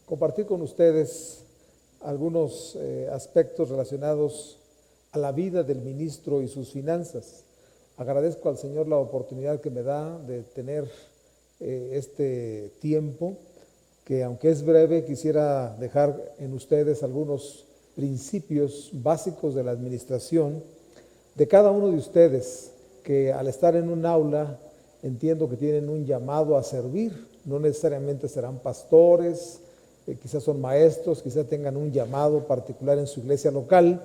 compartir con ustedes algunos aspectos relacionados a la vida del ministro y sus finanzas. Agradezco al Señor la oportunidad que me da de tener este tiempo, que aunque es breve, quisiera dejar en ustedes algunos principios básicos de la administración de cada uno de ustedes, que al estar en un aula entiendo que tienen un llamado a servir. No necesariamente serán pastores, quizás son maestros, quizás tengan un llamado particular en su iglesia local.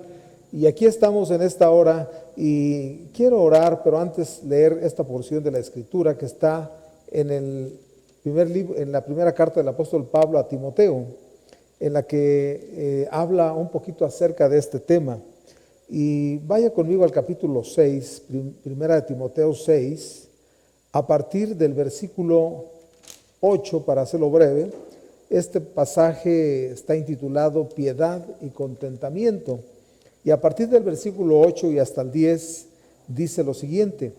Y aquí estamos en esta hora y quiero orar, pero antes leer esta porción de la Escritura que está en el primer libro, en la primera carta del apóstol Pablo a Timoteo, en la que habla un poquito acerca de este tema. Y vaya conmigo al capítulo 6, primera de Timoteo 6, a partir del versículo 8, para hacerlo breve. Este pasaje está intitulado Piedad y Contentamiento. Y a partir del versículo 8 y hasta el 10 dice lo siguiente: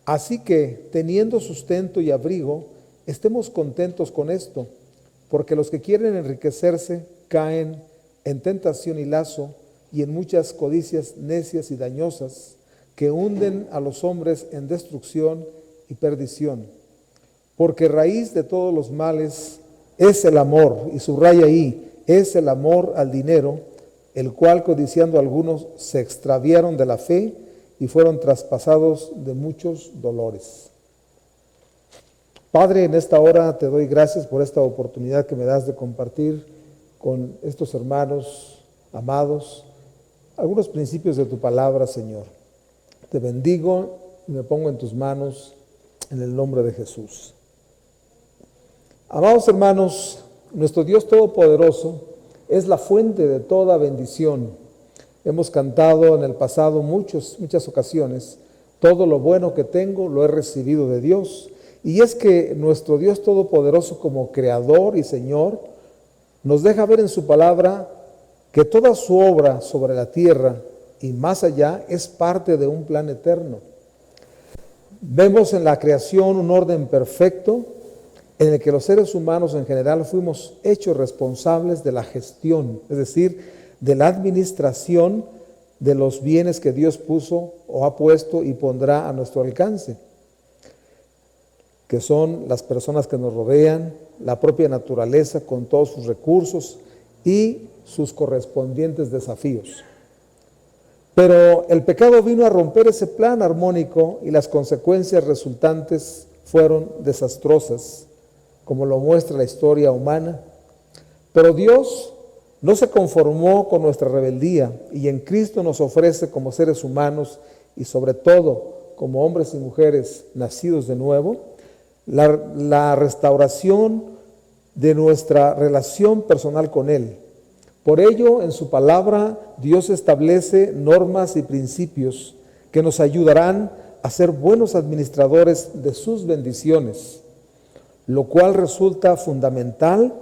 así que, teniendo sustento y abrigo, estemos contentos con esto, porque los que quieren enriquecerse caen en tentación y lazo, y en muchas codicias necias y dañosas, que hunden a los hombres en destrucción y perdición. Porque raíz de todos los males es el amor, y subraya ahí, es el amor al dinero, el cual codiciando algunos se extraviaron de la fe y fueron traspasados de muchos dolores. Padre, en esta hora te doy gracias por esta oportunidad que me das de compartir con estos hermanos amados algunos principios de tu palabra, Señor. Te bendigo y me pongo en tus manos en el nombre de Jesús. Amados hermanos, nuestro Dios Todopoderoso es la fuente de toda bendición. Hemos cantado en el pasado muchas ocasiones: todo lo bueno que tengo lo he recibido de Dios. Y es que nuestro Dios Todopoderoso, como Creador y Señor, nos deja ver en su palabra que toda su obra sobre la tierra y más allá es parte de un plan eterno. Vemos en la creación un orden perfecto en el que los seres humanos en general fuimos hechos responsables de la gestión, es decir, de la administración de los bienes que Dios puso o ha puesto y pondrá a nuestro alcance, que son las personas que nos rodean, la propia naturaleza con todos sus recursos y sus correspondientes desafíos. Pero el pecado vino a romper ese plan armónico y las consecuencias resultantes fueron desastrosas, como lo muestra la historia humana. Pero Dios no se conformó con nuestra rebeldía y en Cristo nos ofrece como seres humanos y sobre todo como hombres y mujeres nacidos de nuevo, la restauración de nuestra relación personal con Él. Por ello, en su palabra, Dios establece normas y principios que nos ayudarán a ser buenos administradores de sus bendiciones, lo cual resulta fundamental,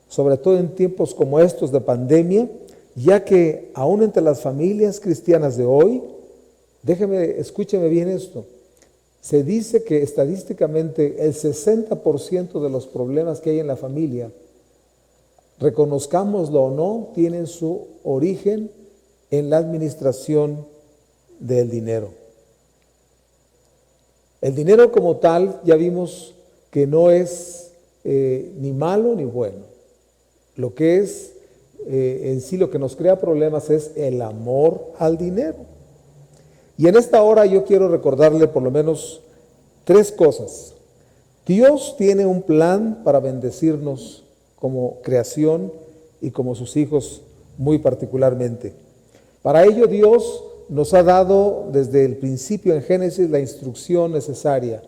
sobre todo en tiempos como estos de pandemia, ya que aún entre las familias cristianas de hoy, escúcheme bien esto, se dice que estadísticamente el 60% de los problemas que hay en la familia, reconozcámoslo o no, tienen su origen en la administración del dinero. El dinero como tal, ya vimos que no es ni malo ni bueno. Lo que es en sí lo que nos crea problemas es el amor al dinero. Y en esta hora yo quiero recordarle por lo menos 3 cosas. Dios tiene un plan para bendecirnos como creación y como sus hijos muy particularmente. Para ello Dios nos ha dado desde el principio en Génesis la instrucción necesaria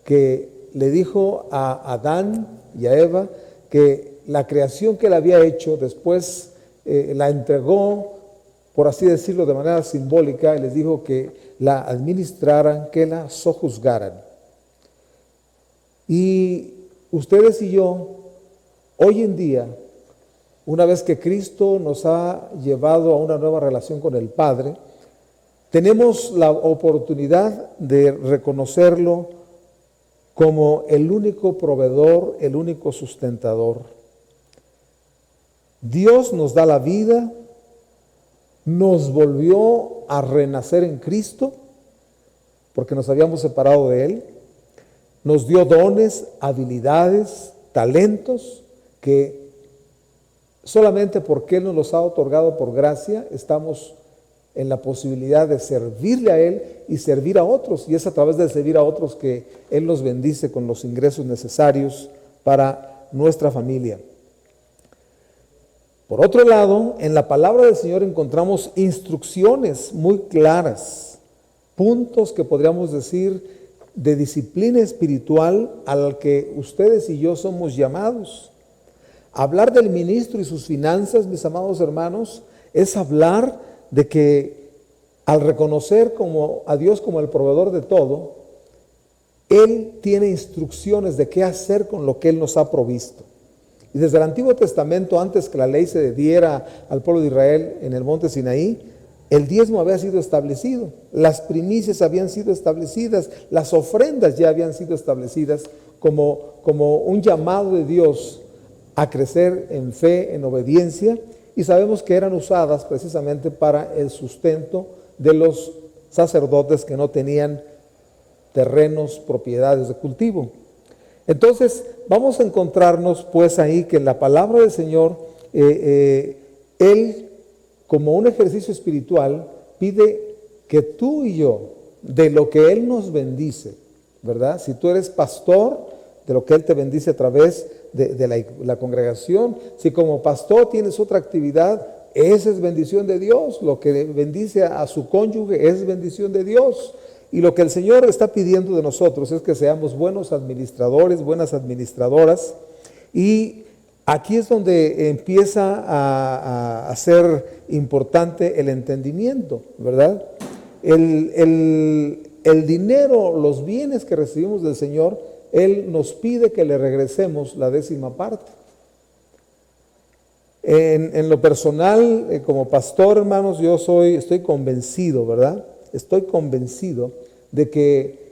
que le dijo a Adán y a Eva que la creación que él había hecho después la entregó, por así decirlo de manera simbólica, y les dijo que la administraran, que la sojuzgaran. Y ustedes y yo, hoy en día, una vez que Cristo nos ha llevado a una nueva relación con el Padre, tenemos la oportunidad de reconocerlo como el único proveedor, el único sustentador. Dios nos da la vida, nos volvió a renacer en Cristo, porque nos habíamos separado de Él, nos dio dones, habilidades, talentos, que solamente porque Él nos los ha otorgado por gracia, estamos en la posibilidad de servirle a Él y servir a otros. Y es a través de servir a otros que Él nos bendice con los ingresos necesarios para nuestra familia. Por otro lado, en la palabra del Señor encontramos instrucciones muy claras, puntos que podríamos decir de disciplina espiritual al que ustedes y yo somos llamados. Hablar del ministro y sus finanzas, mis amados hermanos, es hablar de que al reconocer a Dios como el proveedor de todo, Él tiene instrucciones de qué hacer con lo que Él nos ha provisto. Y desde el Antiguo Testamento, antes que la ley se diera al pueblo de Israel en el monte Sinaí, el diezmo había sido establecido, las primicias habían sido establecidas, las ofrendas ya habían sido establecidas como un llamado de Dios a crecer en fe, en obediencia, y sabemos que eran usadas precisamente para el sustento de los sacerdotes que no tenían terrenos, propiedades de cultivo. Entonces, vamos a encontrarnos pues ahí que en la palabra del Señor, Él, como un ejercicio espiritual, pide que tú y yo, de lo que Él nos bendice, ¿verdad? Si tú eres pastor, de lo que Él te bendice a través de la congregación, si como pastor tienes otra actividad, esa es bendición de Dios. Lo que bendice a su cónyuge es bendición de Dios. Y lo que el Señor está pidiendo de nosotros es que seamos buenos administradores, buenas administradoras. Y aquí es donde empieza a ser importante el entendimiento, ¿verdad? El dinero, los bienes que recibimos del Señor, Él nos pide que le regresemos la 10ª parte. En lo personal, como pastor, hermanos, yo estoy convencido, ¿verdad? Estoy convencido de que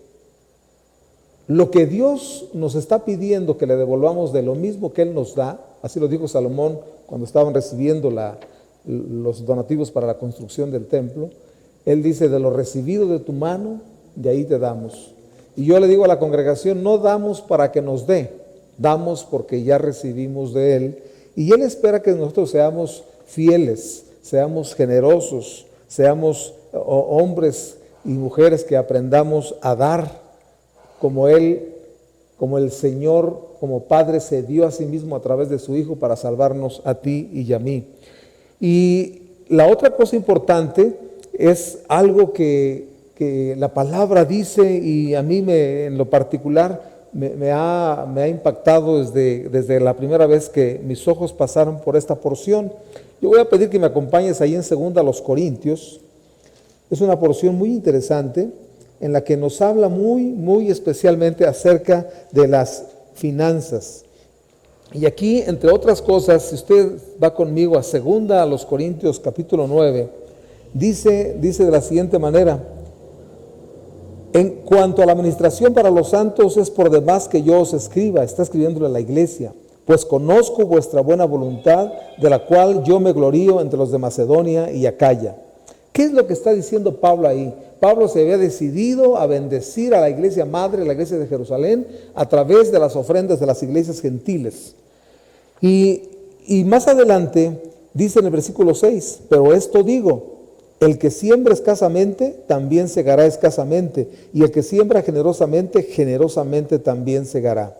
lo que Dios nos está pidiendo que le devolvamos de lo mismo que Él nos da, así lo dijo Salomón cuando estaban recibiendo los donativos para la construcción del templo, Él dice, de lo recibido de tu mano, de ahí te damos. Y yo le digo a la congregación, no damos para que nos dé, damos porque ya recibimos de Él. Y Él espera que nosotros seamos fieles, seamos generosos, seamos hombres y mujeres que aprendamos a dar como Él, como el Señor, como Padre se dio a sí mismo a través de su Hijo para salvarnos a ti y a mí. Y la otra cosa importante es algo que la palabra dice, y a mí en lo particular me ha impactado desde la primera vez que mis ojos pasaron por esta porción. Yo voy a pedir que me acompañes ahí en 2 Corintios. Es una porción muy interesante en la que nos habla muy especialmente acerca de las finanzas. Y aquí, entre otras cosas, si usted va conmigo a 2 Corintios capítulo 9, dice de la siguiente manera: en cuanto a la administración para los santos, es por demás que yo os escriba, está escribiéndole a la iglesia, pues conozco vuestra buena voluntad, de la cual yo me glorío entre los de Macedonia y Acaya. ¿Qué es lo que está diciendo Pablo ahí? Pablo se había decidido a bendecir a la iglesia madre, la iglesia de Jerusalén, a través de las ofrendas de las iglesias gentiles. Y más adelante dice en el versículo 6, pero esto digo, el que siembra escasamente, también segará escasamente, y el que siembra generosamente, generosamente también segará.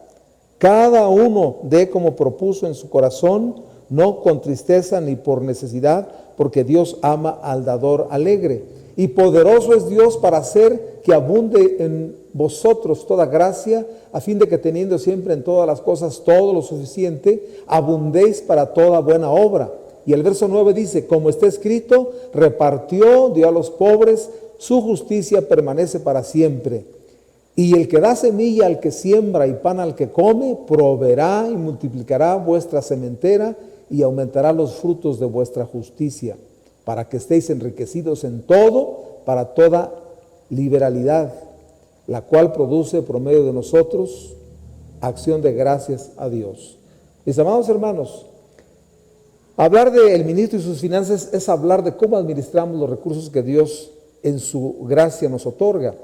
Cada uno dé como propuso en su corazón, no con tristeza ni por necesidad, porque Dios ama al dador alegre. Y poderoso es Dios para hacer que abunde en vosotros toda gracia, a fin de que teniendo siempre en todas las cosas todo lo suficiente, abundéis para toda buena obra. Y el verso 9 dice, como está escrito, repartió, dio a los pobres, su justicia permanece para siempre. Y el que da semilla al que siembra y pan al que come, proveerá y multiplicará vuestra sementera y aumentará los frutos de vuestra justicia, para que estéis enriquecidos en todo, para toda liberalidad, la cual produce por medio de nosotros acción de gracias a Dios. Mis amados hermanos, Hablar del ministro y sus finanzas es hablar de cómo administramos los recursos que Dios en su gracia nos otorga.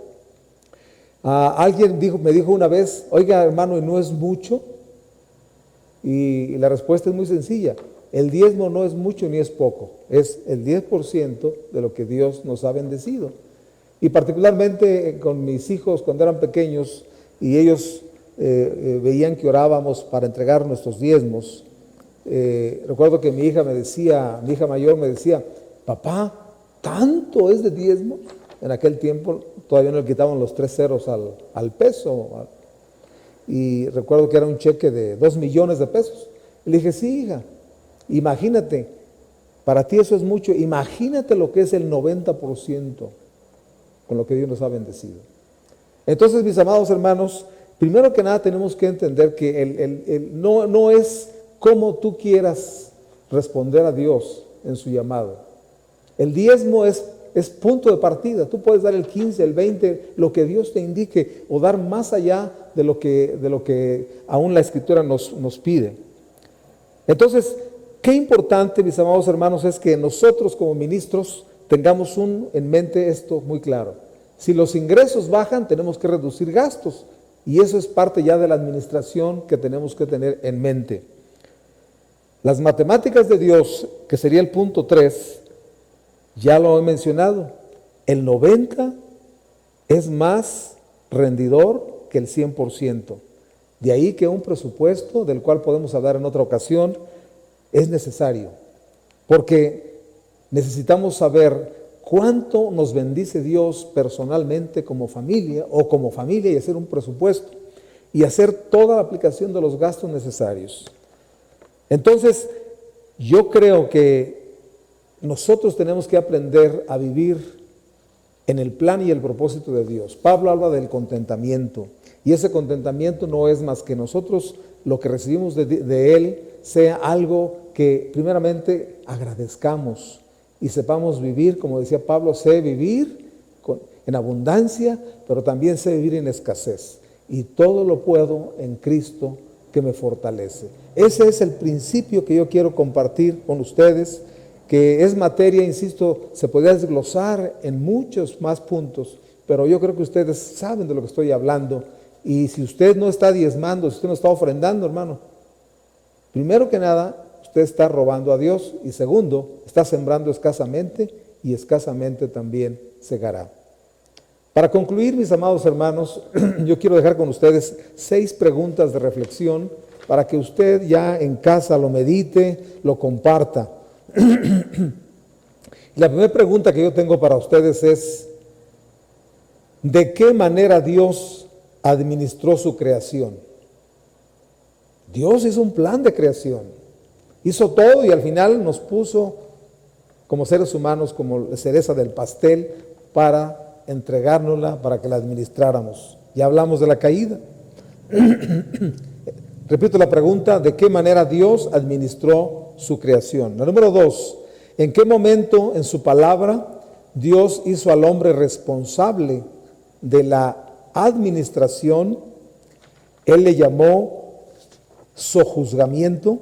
Alguien me dijo una vez, oiga hermano, ¿y no es mucho? Y la respuesta es muy sencilla. El diezmo no es mucho ni es poco, es el 10% de lo que Dios nos ha bendecido. Y particularmente con mis hijos cuando eran pequeños y ellos veían que orábamos para entregar nuestros diezmos, recuerdo que mi hija mayor me decía, papá, ¿tanto es de diezmo? En aquel tiempo todavía no le quitaban los 3 ceros al peso. Y recuerdo que era un cheque de 2 millones de pesos. Y le dije, sí, hija, imagínate, para ti eso es mucho, imagínate lo que es el 90% con lo que Dios nos ha bendecido. Entonces, mis amados hermanos, primero que nada tenemos que entender que no es como tú quieras responder a Dios en su llamado. El diezmo es punto de partida. Tú puedes dar el 15, el 20, lo que Dios te indique, o dar más allá de lo que aún la Escritura nos pide. Entonces, qué importante, mis amados hermanos, es que nosotros como ministros tengamos en mente esto muy claro. Si los ingresos bajan, tenemos que reducir gastos, y eso es parte ya de la administración que tenemos que tener en mente. Las matemáticas de Dios, que sería el punto 3, ya lo he mencionado, el 90 es más rendidor que el 100%. De ahí que un presupuesto, del cual podemos hablar en otra ocasión, es necesario, porque necesitamos saber cuánto nos bendice Dios personalmente como familia y hacer un presupuesto y hacer toda la aplicación de los gastos necesarios. Entonces, yo creo que nosotros tenemos que aprender a vivir en el plan y el propósito de Dios. Pablo habla del contentamiento, y ese contentamiento no es más que nosotros lo que recibimos de Él sea algo que primeramente agradezcamos y sepamos vivir, como decía Pablo, sé vivir en abundancia, pero también sé vivir en escasez. Y todo lo puedo en Cristo que me fortalece. Ese es el principio que yo quiero compartir con ustedes, que es materia, insisto, se podría desglosar en muchos más puntos, pero yo creo que ustedes saben de lo que estoy hablando. Y si usted no está diezmando, si usted no está ofrendando, hermano, primero que nada, usted está robando a Dios, y segundo, está sembrando escasamente, y escasamente también segará. Para concluir, mis amados hermanos, yo quiero dejar con ustedes 6 preguntas de reflexión para que usted ya en casa lo medite, lo comparta. La primera pregunta que yo tengo para ustedes es: ¿de qué manera Dios administró su creación? Dios hizo un plan de creación, hizo todo y al final nos puso como seres humanos como cereza del pastel para entregárnosla, para que la administráramos. Ya hablamos de la caída. Repito la pregunta: ¿de qué manera Dios administró su creación? La número 2, ¿en qué momento en su palabra Dios hizo al hombre responsable de la administración? Él le llamó sojuzgamiento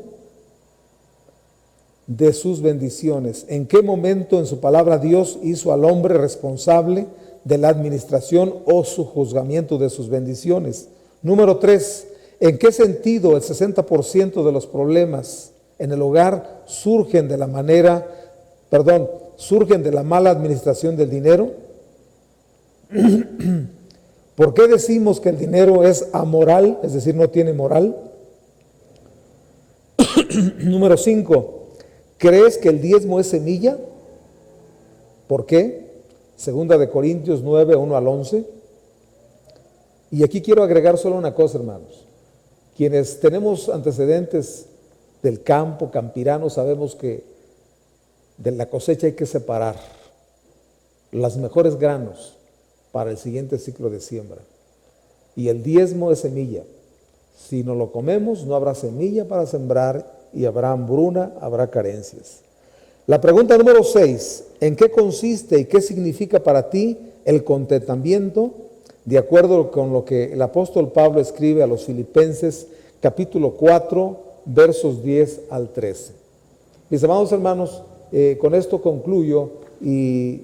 de sus bendiciones. ¿En qué momento en su palabra Dios hizo al hombre responsable de la administración o sojuzgamiento de sus bendiciones? Número 3, ¿en qué sentido el 60% de los problemas en el hogar surgen de la mala administración del dinero? ¿Por qué decimos que el dinero es amoral, es decir, no tiene moral? Número 5, ¿crees que el diezmo es semilla? ¿Por qué? Segunda de Corintios 9, 1 al 11. Y aquí quiero agregar solo una cosa, hermanos. Quienes tenemos antecedentes del campo, campiranos, sabemos que de la cosecha hay que separar los mejores granos para el siguiente ciclo de siembra. Y el diezmo es semilla. Si no lo comemos, no habrá semilla para sembrar y habrá hambruna, habrá carencias. La pregunta número 6, ¿en qué consiste y qué significa para ti el contentamiento? De acuerdo con lo que el apóstol Pablo escribe a los Filipenses, capítulo 4, versos 10 al 13. Mis amados hermanos, con esto concluyo y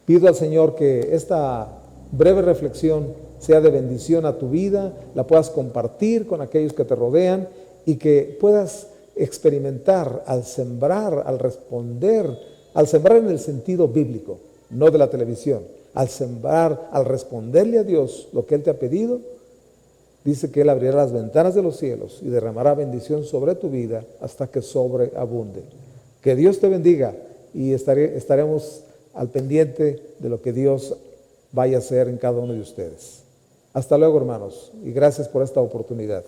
pido al Señor que esta breve reflexión sea de bendición a tu vida, la puedas compartir con aquellos que te rodean y que puedas experimentar al sembrar, al responder, al sembrar en el sentido bíblico, no de la televisión, al sembrar, al responderle a Dios lo que Él te ha pedido. Dice que Él abrirá las ventanas de los cielos y derramará bendición sobre tu vida hasta que sobreabunde. Que Dios te bendiga y estaremos al pendiente de lo que Dios vaya a hacer en cada uno de ustedes. Hasta luego, hermanos, y gracias por esta oportunidad.